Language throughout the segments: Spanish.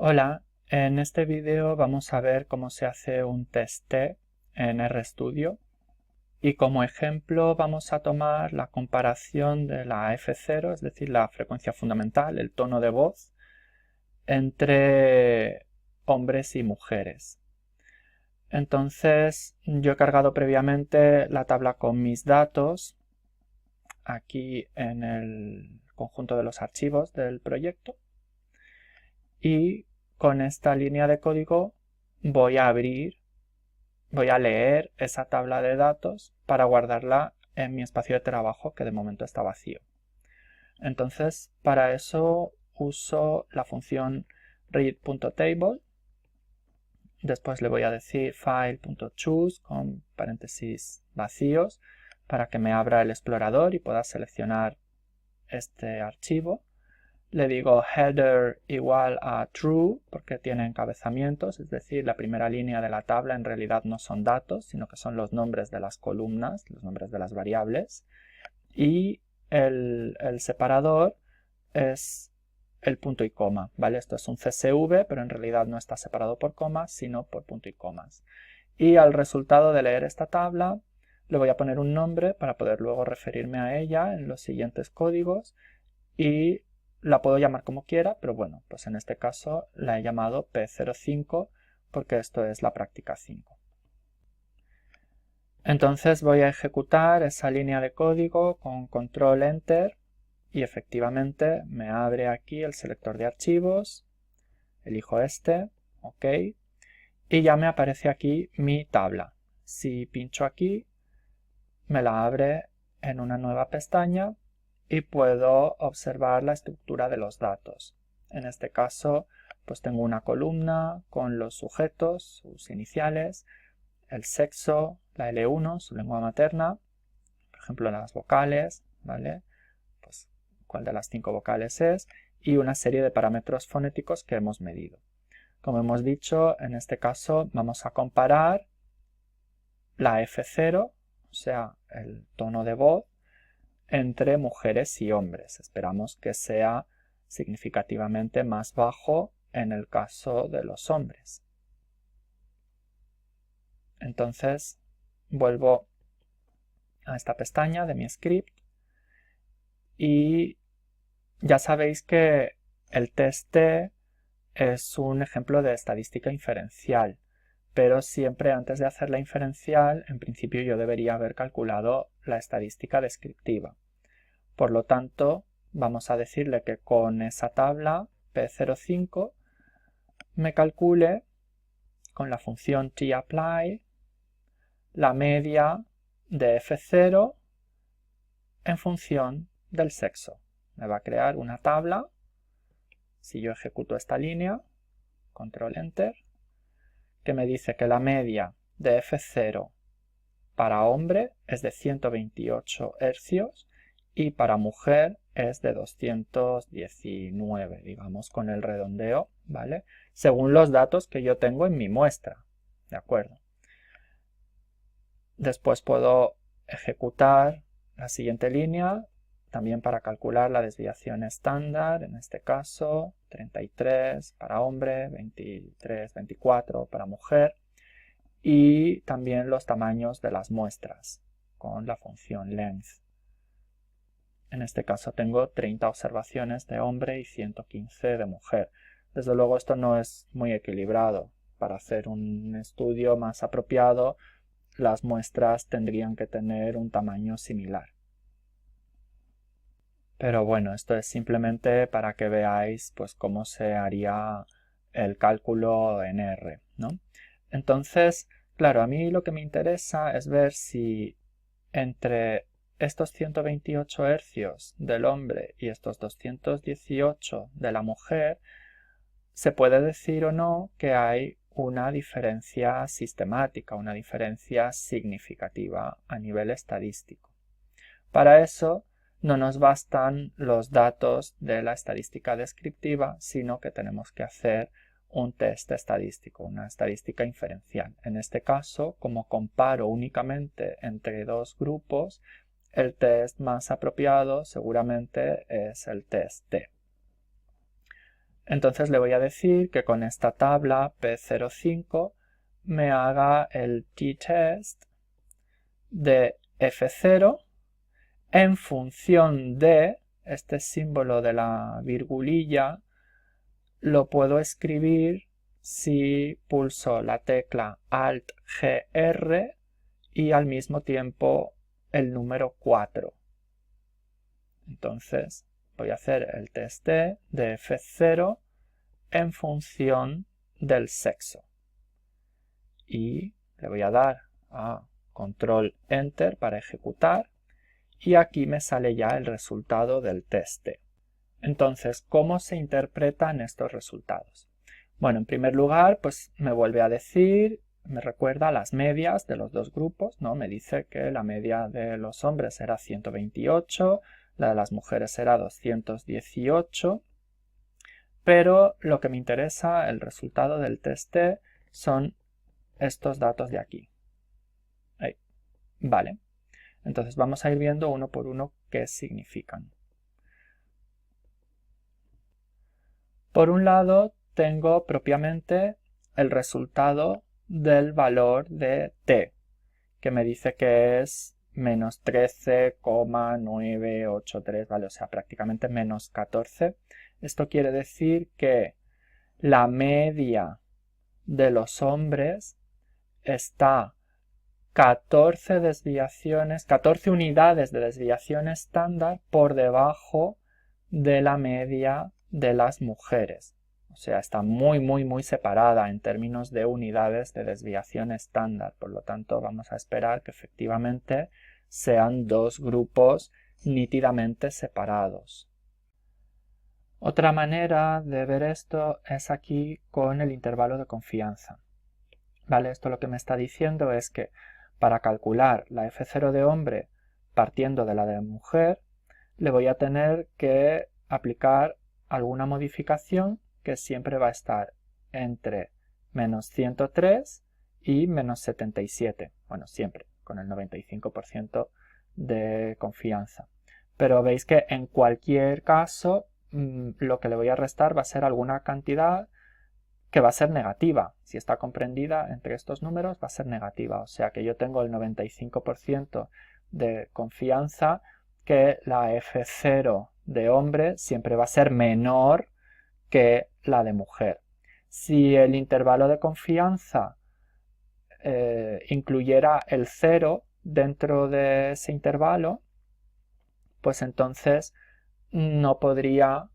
Hola, en este vídeo vamos a ver cómo se hace un test T en RStudio y como ejemplo vamos a tomar la comparación de la F0, es decir, la frecuencia fundamental, el tono de voz, entre hombres y mujeres. Entonces yo he cargado previamente la tabla con mis datos aquí en el conjunto de los archivos del proyecto y con esta línea de código voy a leer esa tabla de datos para guardarla en mi espacio de trabajo que de momento está vacío. Entonces, para eso uso la función read.table. Después le voy a decir file.choose con paréntesis vacíos para que me abra el explorador y pueda seleccionar este archivo. Le digo header igual a true porque tiene encabezamientos, es decir, la primera línea de la tabla en realidad no son datos, sino que son los nombres de las columnas, los nombres de las variables. Y el separador es el punto y coma, ¿vale? Esto es un CSV, pero en realidad no está separado por comas, sino por punto y comas. Y al resultado de leer esta tabla, le voy a poner un nombre para poder luego referirme a ella en los siguientes códigos y la puedo llamar como quiera, pero bueno, pues en este caso la he llamado P05 porque esto es la práctica 5. Entonces voy a ejecutar esa línea de código con control enter y efectivamente me abre aquí el selector de archivos, elijo este, ok, y ya me aparece aquí mi tabla. Si pincho aquí, me la abre en una nueva pestaña y puedo observar la estructura de los datos. En este caso, pues tengo una columna con los sujetos, sus iniciales, el sexo, la L1, su lengua materna, por ejemplo las vocales, ¿vale? Pues cuál de las 5 vocales es, y una serie de parámetros fonéticos que hemos medido. Como hemos dicho, en este caso vamos a comparar la F0, o sea, el tono de voz, entre mujeres y hombres. Esperamos que sea significativamente más bajo en el caso de los hombres. Entonces vuelvo a esta pestaña de mi script y ya sabéis que el test T es un ejemplo de estadística inferencial, pero siempre antes de hacer la inferencial, en principio yo debería haber calculado la estadística descriptiva. Por lo tanto, vamos a decirle que con esa tabla P05 me calcule con la función tapply la media de F0 en función del sexo. Me va a crear una tabla. Si yo ejecuto esta línea, control enter, que me dice que la media de F0 para hombre es de 128 hercios y para mujer es de 219, digamos, con el redondeo, ¿vale? Según los datos que yo tengo en mi muestra, ¿de acuerdo? Después puedo ejecutar la siguiente línea, también para calcular la desviación estándar, en este caso 33 para hombre, 23, 24 para mujer, y también los tamaños de las muestras con la función length. En este caso tengo 30 observaciones de hombre y 115 de mujer. Desde luego esto no es muy equilibrado. Para hacer un estudio más apropiado, las muestras tendrían que tener un tamaño similar. Pero bueno, esto es simplemente para que veáis pues cómo se haría el cálculo en R, ¿no? Entonces, claro, a mí lo que me interesa es ver si entre estos 128 hercios del hombre y estos 218 de la mujer, se puede decir o no que hay una diferencia sistemática, una diferencia significativa a nivel estadístico. Para eso no nos bastan los datos de la estadística descriptiva, sino que tenemos que hacer un test estadístico, una estadística inferencial. En este caso, como comparo únicamente entre dos grupos, el test más apropiado seguramente es el test T. Entonces le voy a decir que con esta tabla P05 me haga el t-test de F0 en función de este símbolo de la virgulilla. Lo puedo escribir si pulso la tecla Alt-GR y al mismo tiempo el número 4. Entonces voy a hacer el test de F0 en función del sexo. Y le voy a dar a Control Enter para ejecutar. Y aquí me sale ya el resultado del test. Entonces, ¿cómo se interpretan estos resultados? Bueno, en primer lugar, pues me vuelve a decir, me recuerda las medias de los dos grupos, ¿no? Me dice que la media de los hombres era 128, la de las mujeres era 218, pero lo que me interesa, el resultado del test T, son estos datos de aquí. Ahí. Vale. Entonces vamos a ir viendo uno por uno qué significan. Por un lado, tengo propiamente el resultado del valor de t, que me dice que es menos 13,983, ¿vale? O sea, prácticamente menos 14. Esto quiere decir que la media de los hombres está 14 desviaciones, 14 unidades de desviación estándar por debajo de la media de las mujeres. O sea, está muy separada en términos de unidades de desviación estándar. Por lo tanto, vamos a esperar que efectivamente sean dos grupos nítidamente separados. Otra manera de ver esto es aquí con el intervalo de confianza. ¿Vale? Esto lo que me está diciendo es que para calcular la F0 de hombre partiendo de la de mujer, le voy a tener que aplicar alguna modificación que siempre va a estar entre menos 103 y menos 77. Bueno, siempre, con el 95% de confianza. Pero veis que en cualquier caso, lo que le voy a restar va a ser alguna cantidad que va a ser negativa. Si está comprendida entre estos números, va a ser negativa. O sea que yo tengo el 95% de confianza que la F0 de hombre siempre va a ser menor que la de mujer. Si el intervalo de confianza incluyera el 0 dentro de ese intervalo, pues entonces no podría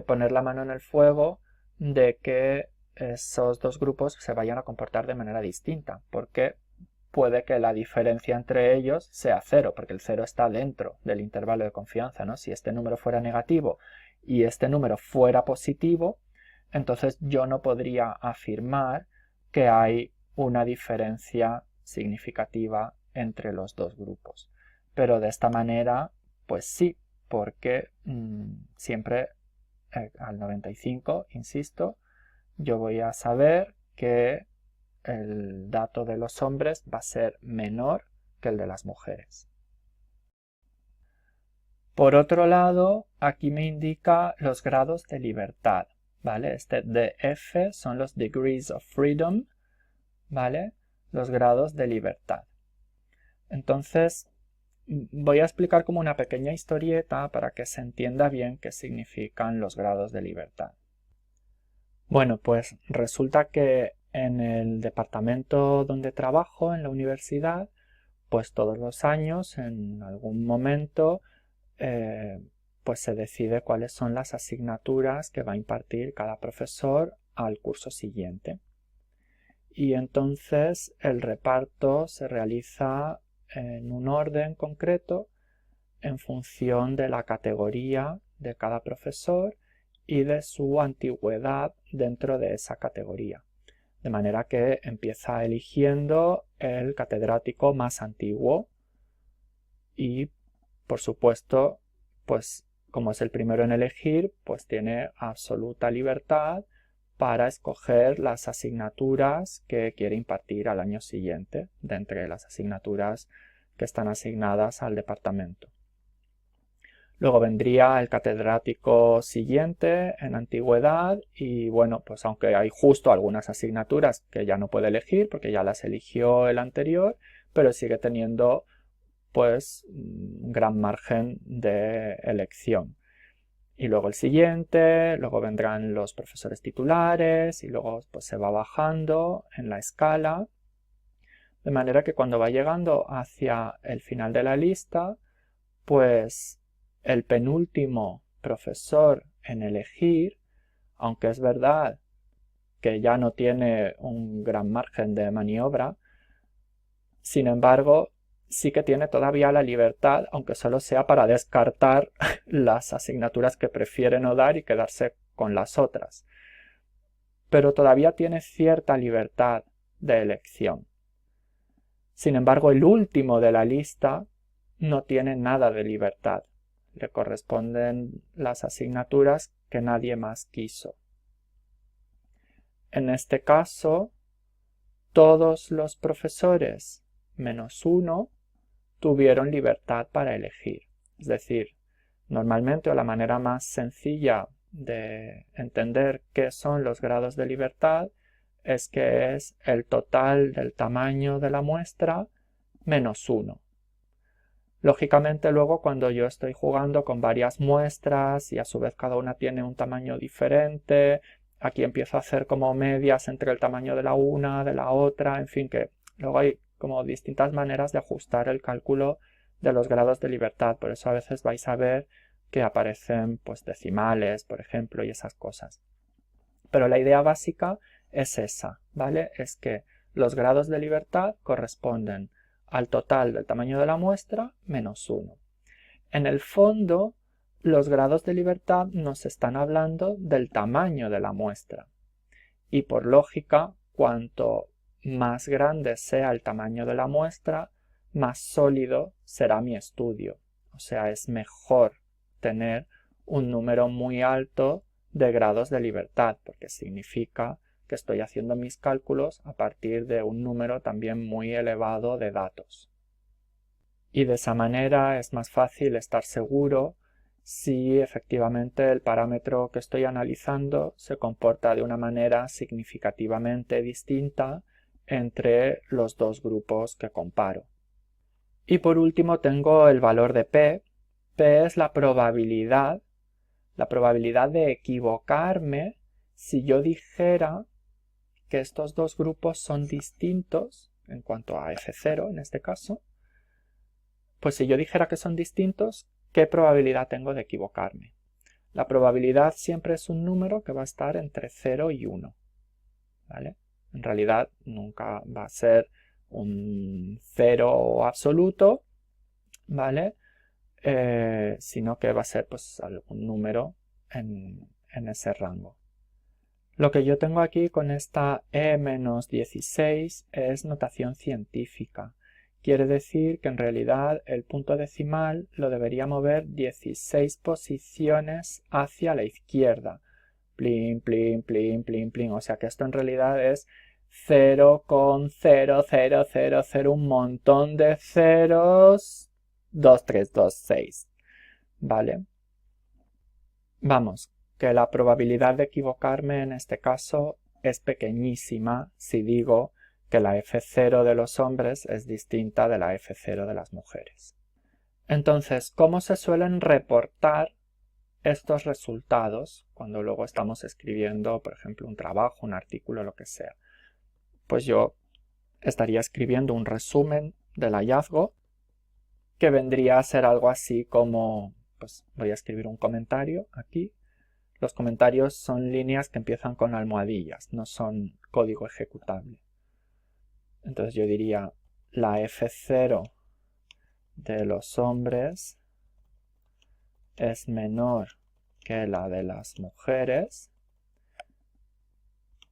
poner la mano en el fuego de que esos dos grupos se vayan a comportar de manera distinta, porque puede que la diferencia entre ellos sea 0, porque el 0 está dentro del intervalo de confianza, ¿no? Si este número fuera negativo y este número fuera positivo, entonces yo no podría afirmar que hay una diferencia significativa entre los dos grupos. Pero de esta manera, pues sí, porque siempre al 95, insisto, yo voy a saber que el dato de los hombres va a ser menor que el de las mujeres. Por otro lado, aquí me indica los grados de libertad, ¿vale? Este DF son los degrees of freedom, ¿vale? Los grados de libertad. Entonces, voy a explicar como una pequeña historieta para que se entienda bien qué significan los grados de libertad. Bueno, pues resulta que en el departamento donde trabajo, en la universidad, pues todos los años, en algún momento, pues se decide cuáles son las asignaturas que va a impartir cada profesor al curso siguiente. Y entonces el reparto se realiza en un orden concreto en función de la categoría de cada profesor y de su antigüedad dentro de esa categoría. De manera que empieza eligiendo el catedrático más antiguo y, por supuesto, pues como es el primero en elegir, pues tiene absoluta libertad para escoger las asignaturas que quiere impartir al año siguiente, de entre las asignaturas que están asignadas al departamento. Luego vendría el catedrático siguiente en antigüedad y bueno, pues aunque hay justo algunas asignaturas que ya no puede elegir porque ya las eligió el anterior, pero sigue teniendo pues un gran margen de elección. Y luego el siguiente, luego vendrán los profesores titulares y luego pues se va bajando en la escala, de manera que cuando va llegando hacia el final de la lista, pues el penúltimo profesor en elegir, aunque es verdad que ya no tiene un gran margen de maniobra, sin embargo, sí que tiene todavía la libertad, aunque solo sea para descartar las asignaturas que prefiere no dar y quedarse con las otras. Pero todavía tiene cierta libertad de elección. Sin embargo, el último de la lista no tiene nada de libertad. Le corresponden las asignaturas que nadie más quiso. En este caso, todos los profesores menos uno tuvieron libertad para elegir. Es decir, normalmente o la manera más sencilla de entender qué son los grados de libertad es que es el total del tamaño de la muestra menos 1. Lógicamente luego cuando yo estoy jugando con varias muestras y a su vez cada una tiene un tamaño diferente, aquí empiezo a hacer como medias entre el tamaño de la una, de la otra, en fin, que luego hay como distintas maneras de ajustar el cálculo de los grados de libertad. Por eso a veces vais a ver que aparecen pues decimales, por ejemplo, y esas cosas. Pero la idea básica es esa, ¿vale? Es que los grados de libertad corresponden al total del tamaño de la muestra menos 1. En el fondo, los grados de libertad nos están hablando del tamaño de la muestra. Y por lógica, cuanto más grande sea el tamaño de la muestra, más sólido será mi estudio. O sea, es mejor tener un número muy alto de grados de libertad, porque significa que estoy haciendo mis cálculos a partir de un número también muy elevado de datos. Y de esa manera es más fácil estar seguro si efectivamente el parámetro que estoy analizando se comporta de una manera significativamente distinta entre los dos grupos que comparo. Y por último tengo el valor de P. P es la probabilidad de equivocarme si yo dijera que estos dos grupos son distintos en cuanto a F0 en este caso. Pues si yo dijera que son distintos, ¿qué probabilidad tengo de equivocarme? La probabilidad siempre es un número que va a estar entre 0 y 1. ¿Vale? En realidad nunca va a ser un 0 absoluto, ¿vale? Sino que va a ser pues algún número en ese rango. Lo que yo tengo aquí con esta E-16 es notación científica. Quiere decir que en realidad el punto decimal lo debería mover 16 posiciones hacia la izquierda. Plin, plin, plin, plin, plin. O sea que esto en realidad es 0,0000, un montón de ceros, 2, 3, 2, 6. ¿Vale? Vamos, que la probabilidad de equivocarme en este caso es pequeñísima si digo que la F0 de los hombres es distinta de la F0 de las mujeres. Entonces, ¿cómo se suelen reportar estos resultados cuando luego estamos escribiendo, por ejemplo, un trabajo, un artículo, lo que sea? Pues yo estaría escribiendo un resumen del hallazgo que vendría a ser algo así como, pues voy a escribir un comentario aquí. Los comentarios son líneas que empiezan con almohadillas, no son código ejecutable. Entonces yo diría la F0 de los hombres es menor que la de las mujeres,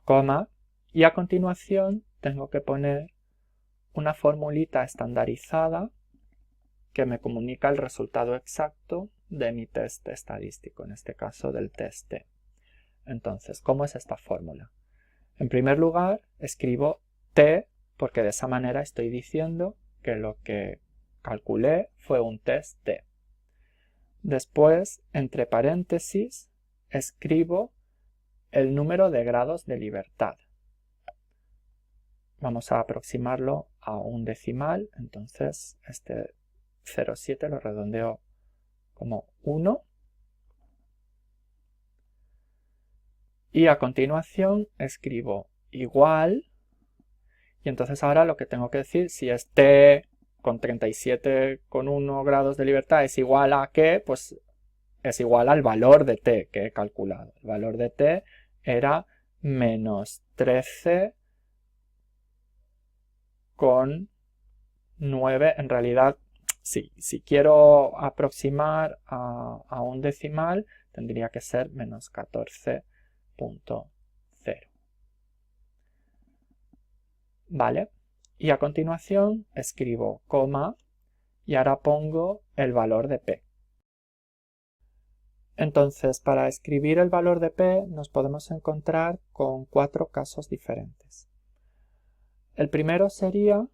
coma, y a continuación tengo que poner una formulita estandarizada que me comunica el resultado exacto de mi test estadístico, en este caso del test T. Entonces, ¿cómo es esta fórmula? En primer lugar, escribo T porque de esa manera estoy diciendo que lo que calculé fue un test T. Después, entre paréntesis, escribo el número de grados de libertad. Vamos a aproximarlo a un decimal, entonces este 0,7 lo redondeo como 1. Y a continuación escribo igual, y entonces ahora lo que tengo que decir, si es t con 37,1 grados de libertad es igual a qué, pues es igual al valor de t que he calculado. El valor de t era menos 13,9. En realidad, sí, si quiero aproximar a un decimal, tendría que ser menos 14,0. ¿Vale? Y a continuación escribo coma y ahora pongo el valor de p. Entonces, para escribir el valor de p nos podemos encontrar con 4 casos diferentes. El primero sería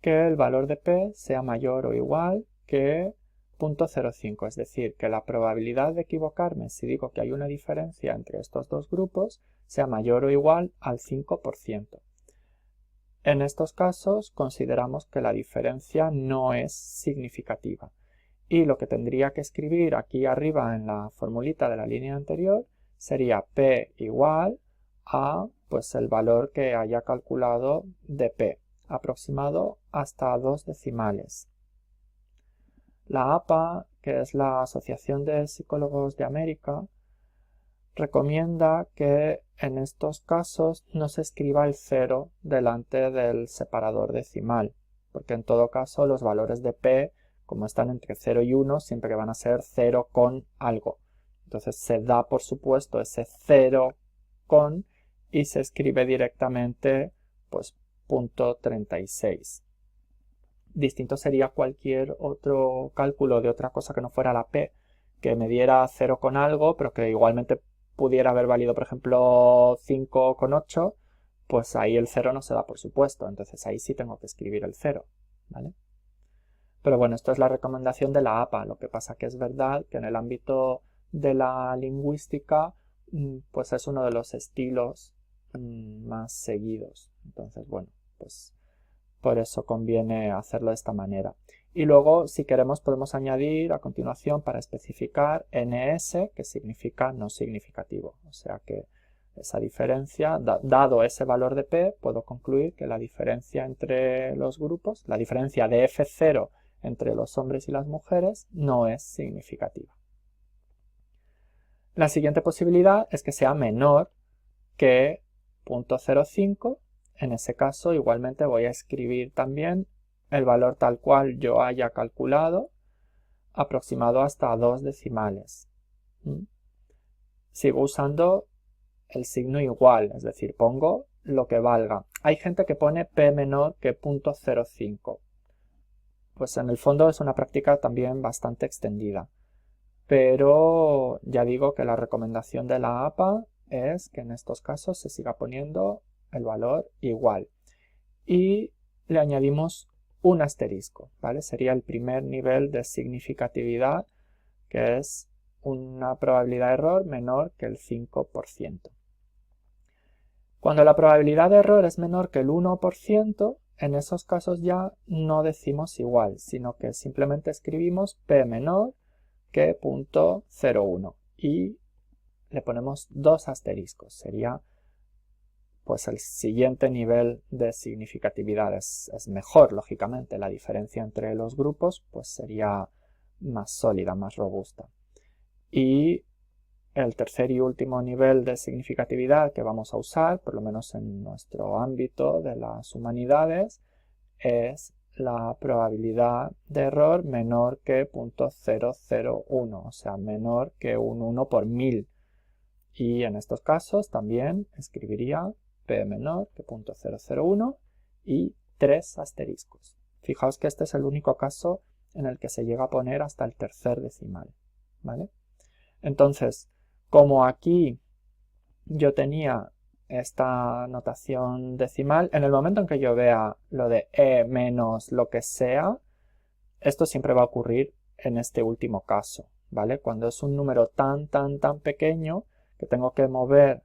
que el valor de p sea mayor o igual que 0,05, es decir, que la probabilidad de equivocarme si digo que hay una diferencia entre estos dos grupos sea mayor o igual al 5%. En estos casos consideramos que la diferencia no es significativa. Y lo que tendría que escribir aquí arriba en la formulita de la línea anterior sería p igual a pues el valor que haya calculado de p, aproximado hasta 2 decimales. La APA, que es la Asociación de Psicólogos de América, recomienda que en estos casos no se escriba el 0 delante del separador decimal, porque en todo caso los valores de p, como están entre 0 y 1, siempre van a ser 0 con algo. Entonces se da por supuesto ese 0 con y se escribe directamente pues .36. Distinto sería cualquier otro cálculo de otra cosa que no fuera la p, que me diera 0 con algo, pero que igualmente pudiera haber valido, por ejemplo, 5,8, pues ahí el 0 no se da por supuesto, entonces ahí sí tengo que escribir el 0, ¿vale? Pero bueno, esto es la recomendación de la APA, lo que pasa que es verdad que en el ámbito de la lingüística, pues es uno de los estilos más seguidos, entonces bueno, pues por eso conviene hacerlo de esta manera. Y luego, si queremos, podemos añadir a continuación para especificar NS, que significa no significativo. O sea que esa diferencia, dado ese valor de P, puedo concluir que la diferencia entre los grupos, la diferencia de F0 entre los hombres y las mujeres, no es significativa. La siguiente posibilidad es que sea menor que 0,05. En ese caso, igualmente voy a escribir también el valor tal cual yo haya calculado, aproximado hasta 2 decimales. Sigo usando el signo igual, es decir, pongo lo que valga. Hay gente que pone p menor que 0,05. Pues en el fondo es una práctica también bastante extendida. Pero ya digo que la recomendación de la APA es que en estos casos se siga poniendo el valor igual. Y le añadimos un asterisco, ¿vale? Sería el primer nivel de significatividad, que es una probabilidad de error menor que el 5%. Cuando la probabilidad de error es menor que el 1%, en esos casos ya no decimos igual, sino que simplemente escribimos p menor que 0,01 y le ponemos 2 asteriscos. Sería pues el siguiente nivel de significatividad. Es mejor, lógicamente. La diferencia entre los grupos pues sería más sólida, más robusta. Y el tercer y último nivel de significatividad que vamos a usar, por lo menos en nuestro ámbito de las humanidades, es la probabilidad de error menor que 0,001, o sea, menor que un 1 por 1000. Y en estos casos también escribiría p menor que 0,001 y 3 asteriscos. Fijaos que este es el único caso en el que se llega a poner hasta el tercer decimal, ¿vale? Entonces, como aquí yo tenía esta notación decimal, en el momento en que yo vea lo de e menos lo que sea, esto siempre va a ocurrir en este último caso, ¿vale? Cuando es un número tan pequeño que tengo que mover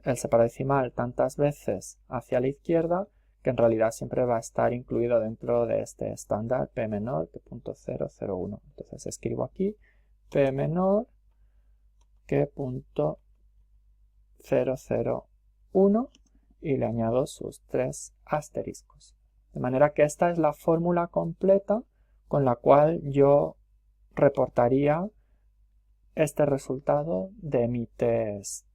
el separadecimal tantas veces hacia la izquierda, que en realidad siempre va a estar incluido dentro de este estándar p menor que .001. Entonces escribo aquí p menor que .001 y le añado sus 3 asteriscos. De manera que esta es la fórmula completa con la cual yo reportaría este resultado de mi test